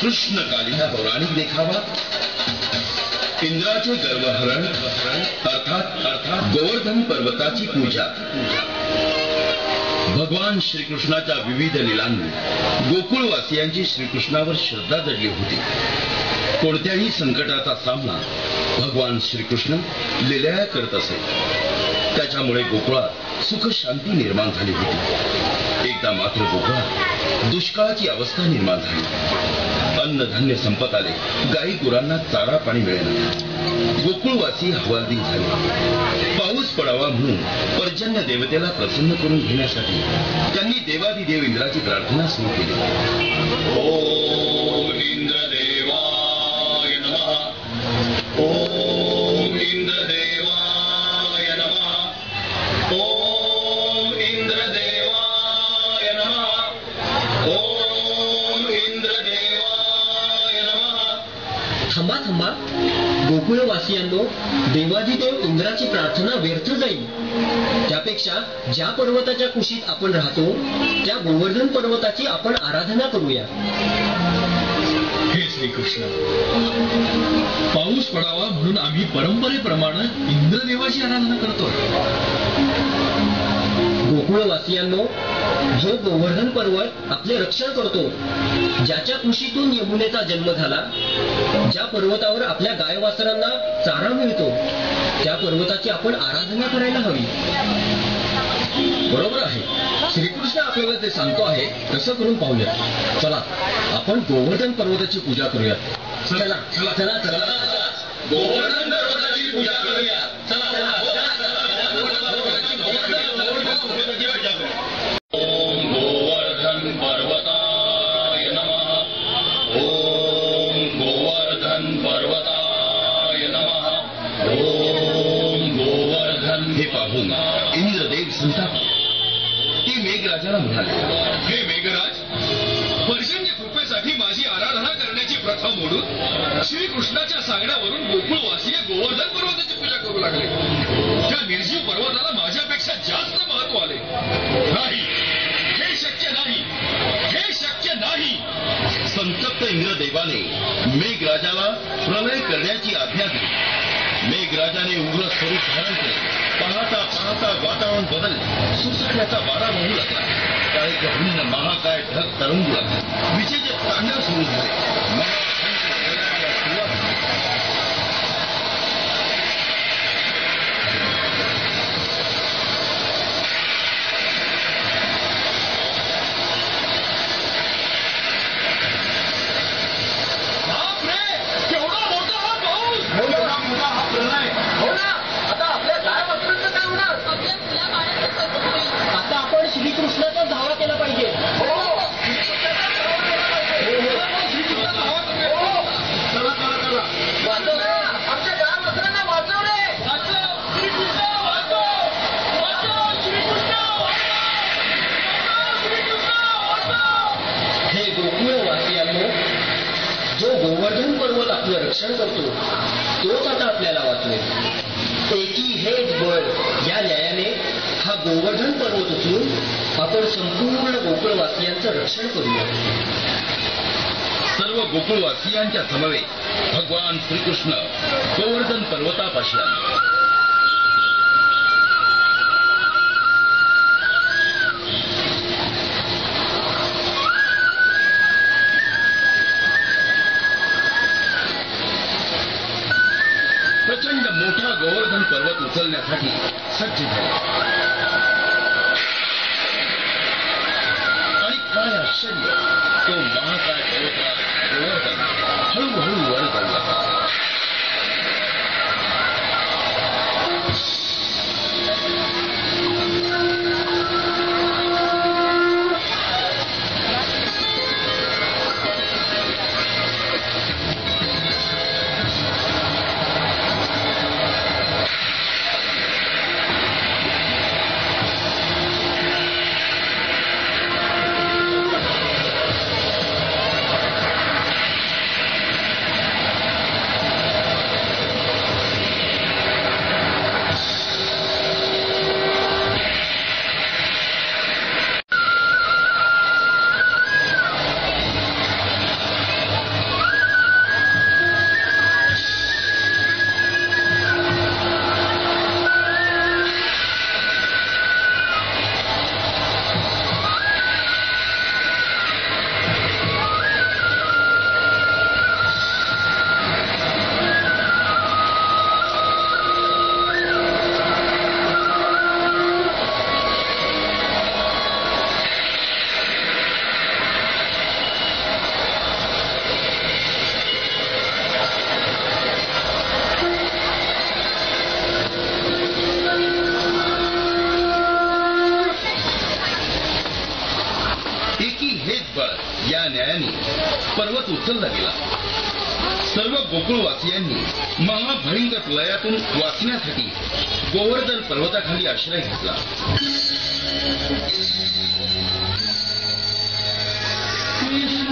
कृष्णकालीन पौराणिक देखावा इंद्राचे गर्वहरण अर्थात गोवर्धन पर्वताची पूजा। भगवान श्रीकृष्णाच्या विविध लीलांनी गोकुळवासियांची श्रीकृष्णावर श्रद्धा जडली होती। कोणत्याही संकटाचा सामना भगवान श्रीकृष्ण लीलया करत असे। त्याच्यामुळे गोकुळात सुख शांती निर्माण झाली होती। एकदा मात्र गोकुळात दुष्काळाची अवस्था निर्माण झाली। अन्नधान्य संपत आले, गाई गुरांना चारा पाणी मिळेना। गोकुळवासी हवालदिल झाले। पाऊस पडावा म्हणून पर्जन्य देवतेला प्रसन्न करून घेण्यासाठी त्यांनी देवादिदेव इंद्राची प्रार्थना सुरू केली। ओम इंद्रदेवाय नमः, ओम इंद्रदेवाय नमः, ओम इंद्रदेवाय नमः, ओम इंद्रदेवाय नमः। थांबा थांबा, गोकुळवासियांनो, देवादिदेव इंद्राची प्रार्थना व्यर्थ जाईल। त्यापेक्षा ज्या पर्वताच्या कुशीत आपण राहतो त्या गोवर्धन पर्वताची आपण आराधना करूया। हे श्रीकृष्ण, पाऊस पडावा म्हणून आम्ही परंपरेप्रमाणे इंद्रदेवाची आराधना करतो। गोकुळवासियांनो, जो गोवर्धन पर्वत आपले रक्षण करतो, ज्याच्या कुशीतून यमुनेचा जन्म झाला, ज्या पर्वतावर आपल्या गायवासरांना चारा मिळतो, त्या पर्वताची आपण आराधना करायला हवी। बरोबर आहे, श्रीकृष्ण आपल्याला ते सांगतो आहे तसं करून पाहूया। चला आपण गोवर्धन पर्वताची पूजा करूया। चला चला चला चला, गोवर्धन पर्वताची पूजा करूया। चला चला, ओम गोवर्धन पर्वताय नमः, ओम गोवर्धन पर्वताय नमः, ओम गोवर्धन। हे पाहून इंद्रदेव संतापले। ते मेघराजाला म्हणाले, हे मेघराज, पर्जन्य कृपेसाठी माझी आराधना करण्याची प्रथा मोडून श्रीकृष्णाच्या सांगण्यावरून गोकुळवासीय गोवर्धन पर्वताची पूजा करू लागले। त्या निर्जीव पर्वताला माझ्यापेक्षा जास्त महत्व आले। नाही, हे शक्य नाही, हे शक्य नाही। संतप्त इंद्रदेवाने मेघराजाला प्रलय करण्याची आज्ञा दिली। मेघराजाने उग्र स्वरूप धारण केले। पाहता पाहता वातावरण बदलले। सुसण्याचा वारा वाहू लागला। काळेचे भिन्न महाकाय ढग तरंगू लागले। विजेचे तांडव सुरू झाले। आता आपण श्रीकृष्णाचा धावा केला पाहिजे। आमच्या गायवासरांना वाचव रे, हे गोकुळवासियांनो, जो गोवर्धन पर्वत आपलं रक्षण करतो तोच आता आपल्याला वाचवेल। एकी हेच बळ या न्यायाने हा गोवर्धन पर्वत उचलून आपण संपूर्ण गोकुळवासियांचं रक्षण करूया। सर्व गोकुळवासियांच्या समवेत भगवान श्रीकृष्ण गोवर्धन पर्वतापाशी आले। प्रचंड मोठा गोवर्धन पर्वत उचलण्यासाठी सज्ज झाले। आणि काय आश्चर्य, तो महाकाय पर्वत गोवर्धन हळूहळू वर जाऊ लागला। न्यायाने पर्वत उचलला गेला. सर्व गोकुळवासियांनी महाभयंकर प्रलयातून वाचण्यासाठी गोवर्धन पर्वताखाली आश्रय घेतला. कृष्ण